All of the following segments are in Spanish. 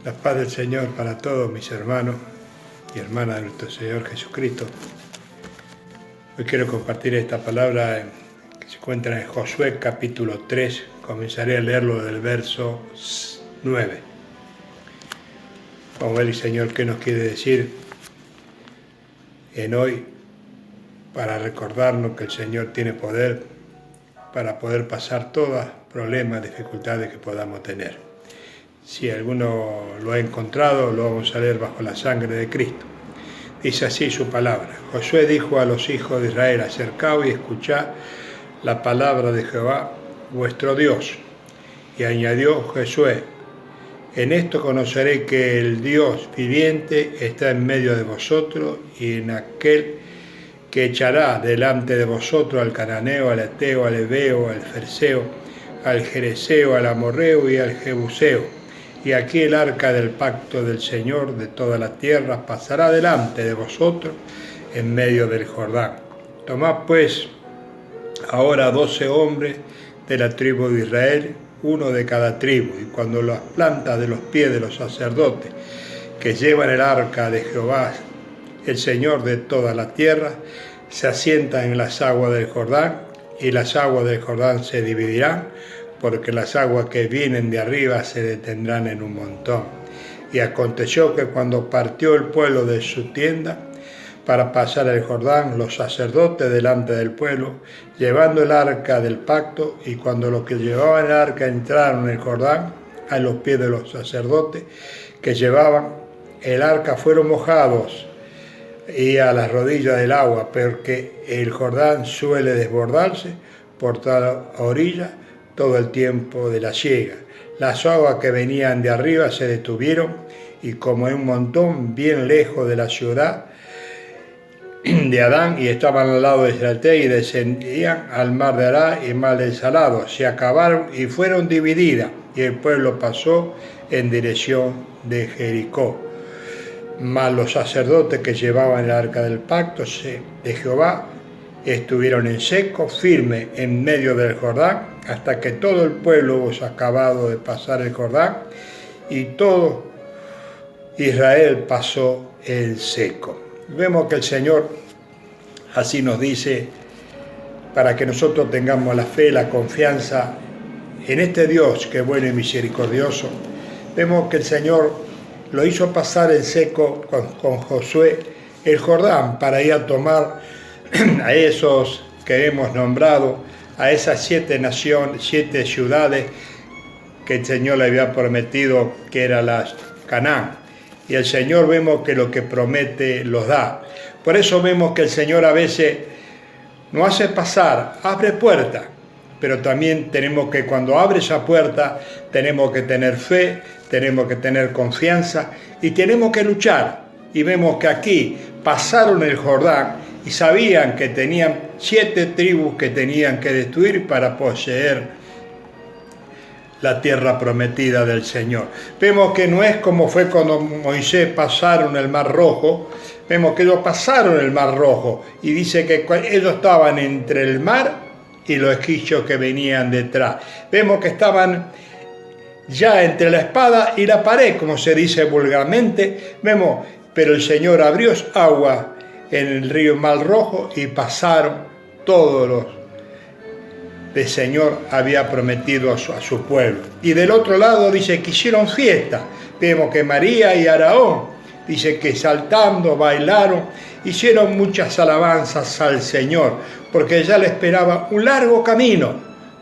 La paz del Señor para todos mis hermanos y hermanas de nuestro Señor Jesucristo. Hoy quiero compartir esta palabra que se encuentra en Josué capítulo 3. Comenzaré a leerlo del verso 9. Vamos a ver el Señor qué nos quiere decir en hoy para recordarnos que el Señor tiene poder para poder pasar todos problemas, dificultades que podamos tener. Si alguno lo ha encontrado, lo vamos a leer bajo la sangre de Cristo. Dice así su palabra. Josué dijo a los hijos de Israel: acercaos y escuchad la palabra de Jehová, vuestro Dios. Y añadió Josué: en esto conoceré que el Dios viviente está en medio de vosotros, y en aquel que echará delante de vosotros al cananeo, al eteo, al heveo, al ferseo, al jereseo, al amorreo y al jebuseo. Y aquí el arca del pacto del Señor de toda la tierra pasará delante de vosotros en medio del Jordán. Tomad pues ahora 12 hombres de la tribu de Israel, uno de cada tribu, y cuando las plantas de los pies de los sacerdotes que llevan el arca de Jehová, el Señor de toda la tierra, se asientan en las aguas del Jordán, y las aguas del Jordán se dividirán, porque las aguas que vienen de arriba se detendrán en un montón. Y aconteció que cuando partió el pueblo de su tienda para pasar el Jordán, los sacerdotes delante del pueblo, llevando el arca del pacto, y cuando los que llevaban el arca entraron en el Jordán, a los pies de los sacerdotes que llevaban el arca fueron mojados y a las rodillas del agua, porque el Jordán suele desbordarse por toda orilla todo el tiempo de la siega. Las aguas que venían de arriba se detuvieron, y como en un montón bien lejos de la ciudad de Adán, y estaban al lado de Israel, y descendían al mar de Ará y mar del Salado, se acabaron y fueron divididas, y el pueblo pasó en dirección de Jericó. Mas los sacerdotes que llevaban el arca del pacto de Jehová estuvieron en seco, firme en medio del Jordán, hasta que todo el pueblo hubo acabado de pasar el Jordán, y todo Israel pasó el seco. Vemos que el Señor así nos dice, para que nosotros tengamos la fe, la confianza en este Dios que es bueno y misericordioso. Vemos que el Señor lo hizo pasar en seco con Josué el Jordán, para ir a tomar a esos que hemos nombrado, a esas 7 naciones, 7 ciudades que el Señor le había prometido, que era las Canaán. Y el Señor vemos que lo que promete los da. Por eso vemos que el Señor a veces nos hace pasar, abre puertas, pero también tenemos que, cuando abre esa puerta, tenemos que tener fe, tenemos que tener confianza y tenemos que luchar. Y vemos que aquí pasaron el Jordán y sabían que tenían 7 tribus que tenían que destruir para poseer la tierra prometida del Señor. Vemos que no es como fue cuando Moisés pasaron el Mar Rojo. Vemos que ellos pasaron el Mar Rojo y dice que ellos estaban entre el mar y los egipcios que venían detrás. Vemos que estaban ya entre la espada y la pared, como se dice vulgarmente. Vemos, pero el Señor abrió agua en el río Mar Rojo y pasaron todos los que el Señor había prometido a su pueblo. Y del otro lado dice que hicieron fiesta. Vemos que María y Aarón, dice que saltando, bailaron, hicieron muchas alabanzas al Señor, porque ya le esperaba un largo camino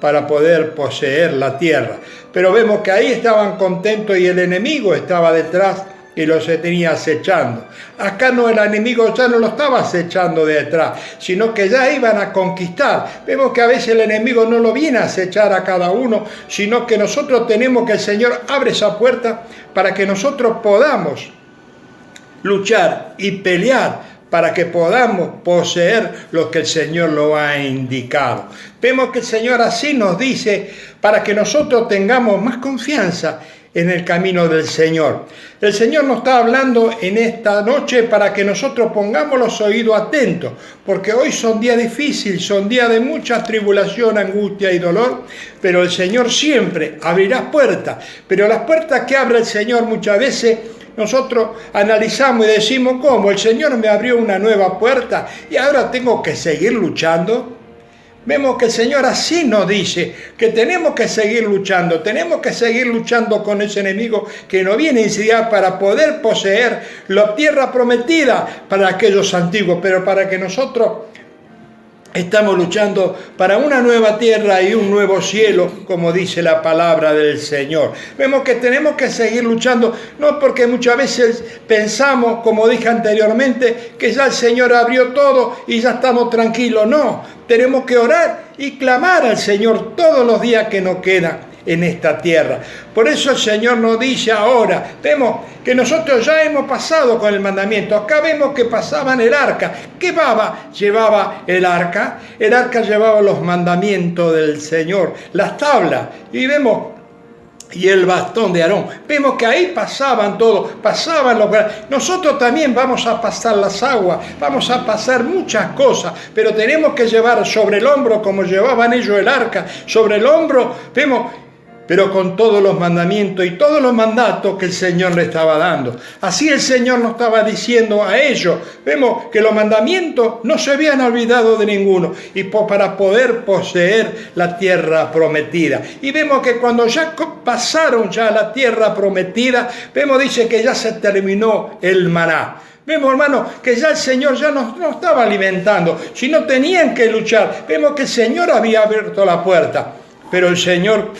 para poder poseer la tierra. Pero vemos que ahí estaban contentos y el enemigo estaba detrás y los tenía acechando. Acá no, el enemigo ya no lo estaba acechando de detrás, sino que ya iban a conquistar. Vemos que a veces el enemigo no lo viene a acechar a cada uno, sino que nosotros tenemos que el Señor abre esa puerta para que nosotros podamos luchar y pelear, para que podamos poseer lo que el Señor lo ha indicado. Vemos que el Señor así nos dice, para que nosotros tengamos más confianza en el camino del Señor. El Señor nos está hablando en esta noche para que nosotros pongamos los oídos atentos, porque hoy son días difíciles, son días de mucha tribulación, angustia y dolor, pero el Señor siempre abrirá puertas. Pero las puertas que abre el Señor muchas veces nosotros analizamos y decimos, ¿cómo? El Señor me abrió una nueva puerta y ahora tengo que seguir luchando. Vemos que el Señor así nos dice, que tenemos que seguir luchando con ese enemigo que nos viene a insidiar para poder poseer la tierra prometida para aquellos antiguos, pero para que nosotros estamos luchando para una nueva tierra y un nuevo cielo, como dice la palabra del Señor. Vemos que tenemos que seguir luchando, no porque muchas veces pensamos, como dije anteriormente, que ya el Señor abrió todo y ya estamos tranquilos. No, tenemos que orar y clamar al Señor todos los días que nos quedan en esta tierra. Por eso el Señor nos dice ahora, vemos que nosotros ya hemos pasado con el mandamiento. Acá vemos que pasaban el arca. ¿Qué llevaba el arca? El arca llevaba los mandamientos del Señor, las tablas, y vemos, y el bastón de Aarón. Vemos que ahí pasaban todo, pasaban los... Nosotros también vamos a pasar las aguas, vamos a pasar muchas cosas, pero tenemos que llevar sobre el hombro, como llevaban ellos el arca, sobre el hombro, vemos, pero con todos los mandamientos y todos los mandatos que el Señor le estaba dando. Así el Señor nos estaba diciendo a ellos. Vemos que los mandamientos no se habían olvidado de ninguno y para poder poseer la tierra prometida. Y vemos que cuando ya pasaron ya la tierra prometida, vemos, dice que ya se terminó el maná. Vemos, hermanos, que ya el Señor ya no estaba alimentando, sino tenían que luchar. Vemos que el Señor había abierto la puerta, pero el Señor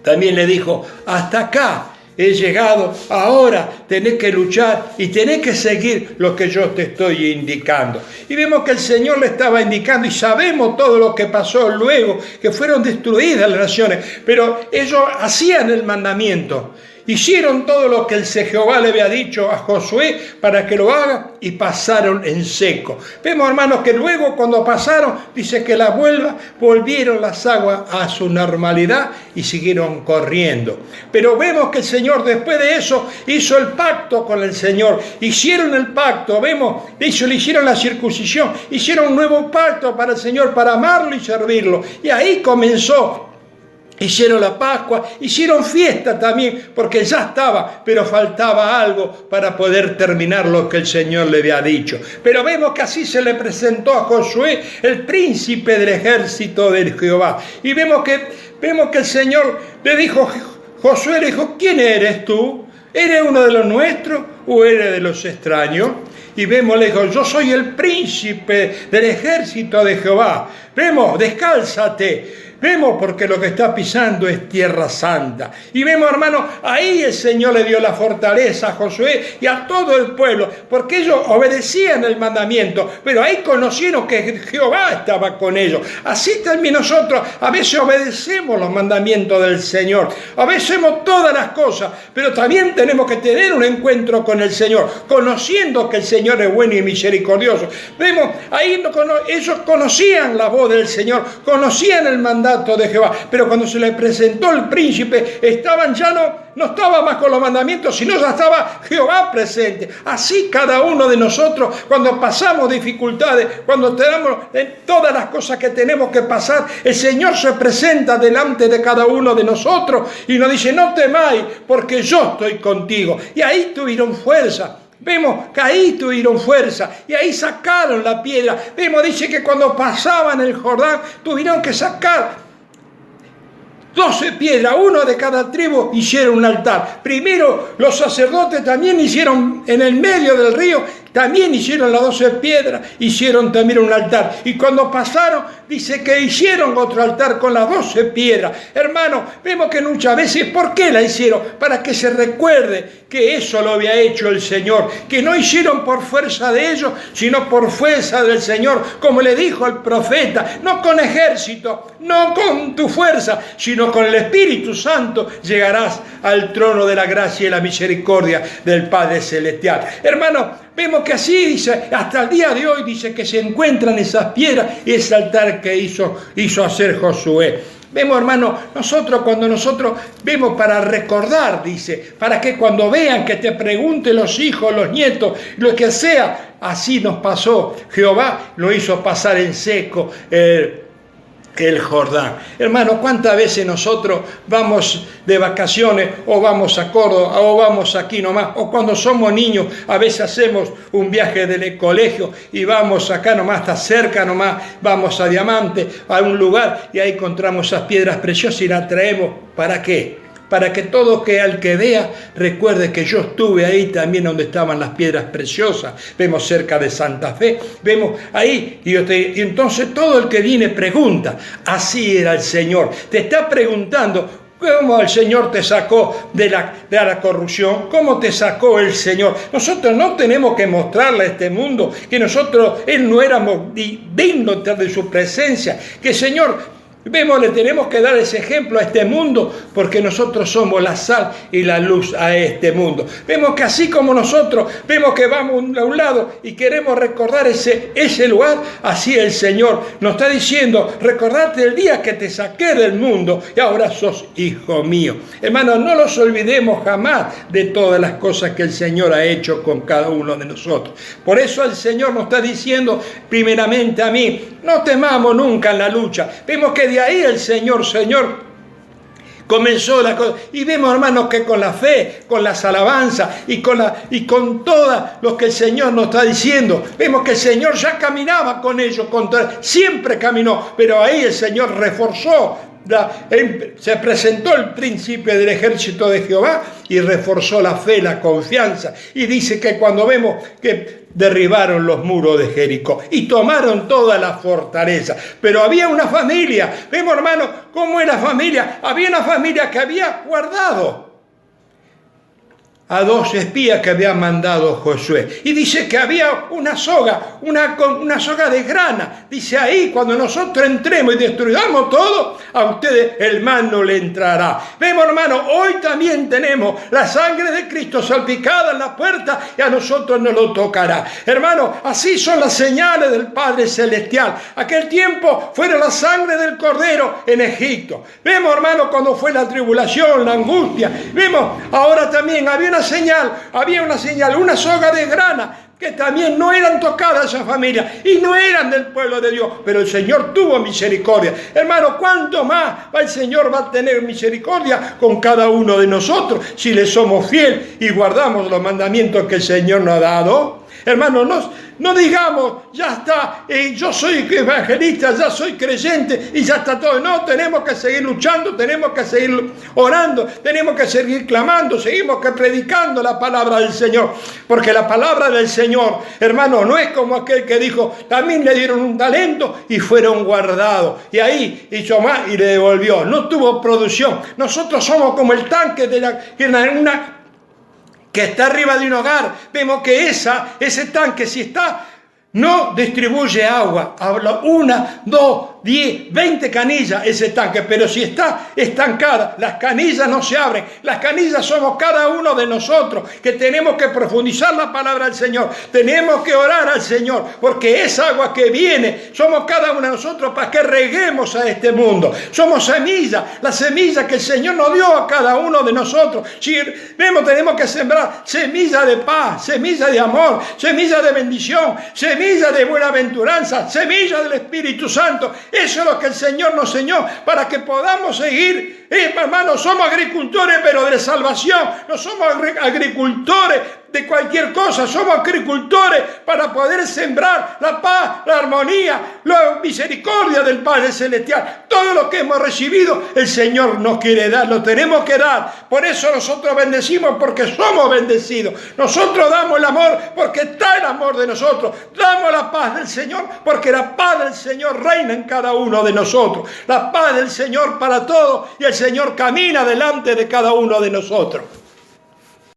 también le dijo, hasta acá he llegado, ahora tenés que luchar y tenés que seguir lo que yo te estoy indicando. Y vemos que el Señor le estaba indicando y sabemos todo lo que pasó luego, que fueron destruidas las naciones, pero ellos hacían el mandamiento. Hicieron todo lo que el Jehová le había dicho a Josué para que lo haga y pasaron en seco. Vemos, hermanos, que luego cuando pasaron, dice que volvieron las aguas a su normalidad y siguieron corriendo. Pero vemos que el Señor después de eso hizo el pacto con el Señor. Hicieron el pacto, vemos, le hicieron la circuncisión, hicieron un nuevo pacto para el Señor, para amarlo y servirlo. Y ahí comenzó. Hicieron la Pascua, hicieron fiesta también, porque ya estaba, pero faltaba algo para poder terminar lo que el Señor le había dicho. Pero vemos que así se le presentó a Josué, el príncipe del ejército de Jehová. Y vemos que el Señor le dijo, Josué le dijo, ¿quién eres tú? ¿Eres uno de los nuestros o eres de los extraños? Y vemos, le dijo, yo soy el príncipe del ejército de Jehová. Vemos, descálzate. Vemos porque lo que está pisando es tierra santa. Y vemos, hermano, ahí el Señor le dio la fortaleza a Josué y a todo el pueblo, porque ellos obedecían el mandamiento, pero ahí conocieron que Jehová estaba con ellos. Así también nosotros a veces obedecemos los mandamientos del Señor, obedecemos todas las cosas, pero también tenemos que tener un encuentro con el Señor, conociendo que el Señor es bueno y misericordioso. Vemos, ahí ellos conocían la voz del Señor, conocían el mandato de Jehová, pero cuando se le presentó el príncipe, no estaba más con los mandamientos, sino ya estaba Jehová presente. Así cada uno de nosotros, cuando pasamos dificultades, cuando tenemos todas las cosas que tenemos que pasar, el Señor se presenta delante de cada uno de nosotros y nos dice, no temáis, porque yo estoy contigo. Y ahí tuvieron fuerza. Vemos que ahí tuvieron fuerza y ahí sacaron la piedra. Vemos, dice que cuando pasaban el Jordán tuvieron que sacar 12 piedras, uno de cada tribu, hicieron un altar. Primero los sacerdotes también hicieron en el medio del río, también hicieron las 12 piedras, hicieron también un altar. Y cuando pasaron, dice que hicieron otro altar con las 12 piedras. Hermano, vemos que muchas veces, ¿por qué la hicieron? Para que se recuerde que eso lo había hecho el Señor, que no hicieron por fuerza de ellos, sino por fuerza del Señor, como le dijo el profeta, no con ejército, no con tu fuerza, sino con el Espíritu Santo llegarás al trono de la gracia y la misericordia del Padre Celestial. Hermano, vemos que así dice, hasta el día de hoy dice que se encuentran esas piedras y ese altar que hizo hacer Josué. Vemos, hermano, cuando nosotros vemos para recordar, dice, para que cuando vean que te pregunten los hijos, los nietos, lo que sea, así nos pasó. Jehová lo hizo pasar en seco el Jordán. Hermano, ¿cuántas veces nosotros vamos de vacaciones o vamos a Córdoba o vamos aquí nomás? O cuando somos niños, a veces hacemos un viaje del colegio y vamos acá nomás, hasta cerca nomás, vamos a Diamante, a un lugar y ahí encontramos esas piedras preciosas y las traemos. ¿Para qué? Para que todo al que vea recuerde que yo estuve ahí también donde estaban las piedras preciosas. Vemos cerca de Santa Fe, vemos ahí. Y entonces todo el que viene pregunta. Así era el Señor. Te está preguntando cómo el Señor te sacó de la corrupción, cómo te sacó el Señor. Nosotros no tenemos que mostrarle a este mundo que Él no éramos dignos de su presencia. Que el Señor... Vemos, le tenemos que dar ese ejemplo a este mundo porque nosotros somos la sal y la luz a este mundo. Vemos que así como nosotros vemos que vamos a un lado y queremos recordar ese lugar, así el Señor nos está diciendo, recordate el día que te saqué del mundo y ahora sos hijo mío. Hermanos, no los olvidemos jamás de todas las cosas que el Señor ha hecho con cada uno de nosotros. Por eso el Señor nos está diciendo primeramente a mí, no temamos nunca en la lucha. Vemos que de ahí el Señor comenzó la cosa. Y vemos, hermanos, que con la fe, con las alabanzas y con todo lo que el Señor nos está diciendo, vemos que el Señor ya caminaba con ellos, siempre caminó, pero ahí el Señor reforzó. Se presentó el príncipe del ejército de Jehová y reforzó la fe, la confianza. Y dice que cuando vemos que derribaron los muros de Jericó y tomaron toda la fortaleza. Pero había una familia. Vemos, hermano, cómo era familia. Había una familia que había guardado a 2 espías que había mandado Josué. Y dice que había una soga, una soga de grana. Dice ahí, cuando nosotros entremos y destruyamos todo, a ustedes el mal no le entrará. Vemos, hermano, hoy también tenemos la sangre de Cristo salpicada en la puerta y a nosotros no lo tocará. Hermano, así son las señales del Padre Celestial. Aquel tiempo fueron la sangre del Cordero en Egipto. Vemos, hermano, cuando fue la tribulación, la angustia. Vemos, ahora también había una señal, una soga de grana, que también no eran tocadas esa familia y no eran del pueblo de Dios, pero el Señor tuvo misericordia. Hermano, ¿cuánto más el Señor va a tener misericordia con cada uno de nosotros si le somos fieles y guardamos los mandamientos que el Señor nos ha dado? Hermano, no digamos, ya está, yo soy evangelista, ya soy creyente y ya está todo. No, tenemos que seguir luchando, tenemos que seguir orando, tenemos que seguir clamando, seguimos que predicando la palabra del Señor. Porque la palabra del Señor, hermano, no es como aquel que dijo, también le dieron un talento y fueron guardados. Y ahí hizo más y le devolvió. No tuvo producción. Nosotros somos como el tanque que está arriba de un hogar. Vemos que ese tanque, si está, no distribuye agua. Habla 1, 2, 10, 20 canillas ese tanque, pero si está estancada, las canillas no se abren. Las canillas somos cada uno de nosotros, que tenemos que profundizar la palabra del Señor, tenemos que orar al Señor, porque esa agua que viene, somos cada uno de nosotros para que reguemos a este mundo. Somos semillas, la semilla que el Señor nos dio a cada uno de nosotros. Si vemos, tenemos que sembrar semilla de paz, semilla de amor, semilla de bendición, semilla de buenaventuranza, semilla del Espíritu Santo. Eso es lo que el Señor nos enseñó para que podamos seguir. Hermanos, somos agricultores, pero de salvación. No somos agricultores de cualquier cosa. Somos agricultores para poder sembrar la paz, la armonía, la misericordia del Padre Celestial. Todo lo que hemos recibido, el Señor nos quiere dar, lo tenemos que dar. Por eso nosotros bendecimos, porque somos bendecidos. Nosotros damos el amor porque está el amor de nosotros. Damos la paz del Señor porque la paz del Señor reina en cada uno de nosotros. La paz del Señor para todos, y el Señor camina delante de cada uno de nosotros.